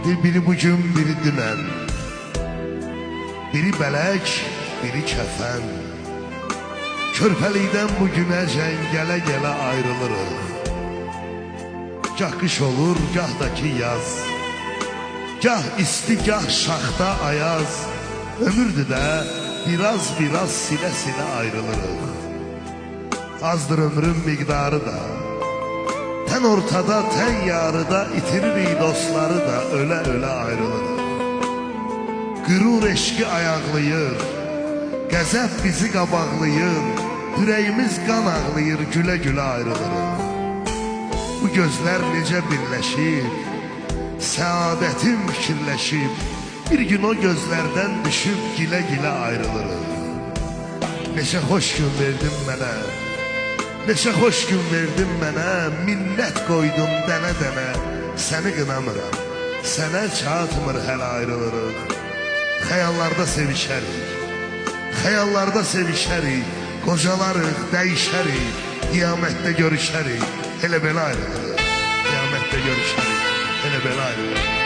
Biri bugün, biri dünən. Biri bələk, biri kəfən. Körpəlikdən bugünə gələ-gələ ayrılırıq. Gah qış olur, gah da ki yaz. Gah isti, gah şaxta ayaz. Ömürdür də biraz silə-silə ayrılırıq. Azdır ömrün miqdarı da. Tən ortada, tən yarıda itiririk dostları da, ölə-ölə ayrılırıq. Qürur eşqi ayaqlayır, qəzəb bizi qabaqlayır, ürəyimiz qan ağlayır, gülə-gülə ayrılırıq. Bu gözlər necə birləşib, səadətim fikirləşib, bir gün o gözlərdən düşüb gilə-gilə ayrılırıq. Neçə xoş gün verdin mənə, neçə xoş gün verdin mənə, minnət qoydum dənə-dənə, səni qınamıram, sənə çatmır hələ ayrılırıq. Xəyallarda sevişərik, xəyallarda sevişərik, qocalarıq, dəyişərik, qiyamətdə görüşərik, elə belə ayrılırıq. Qiyamətdə görüşərik, elə belə ayrılırıq.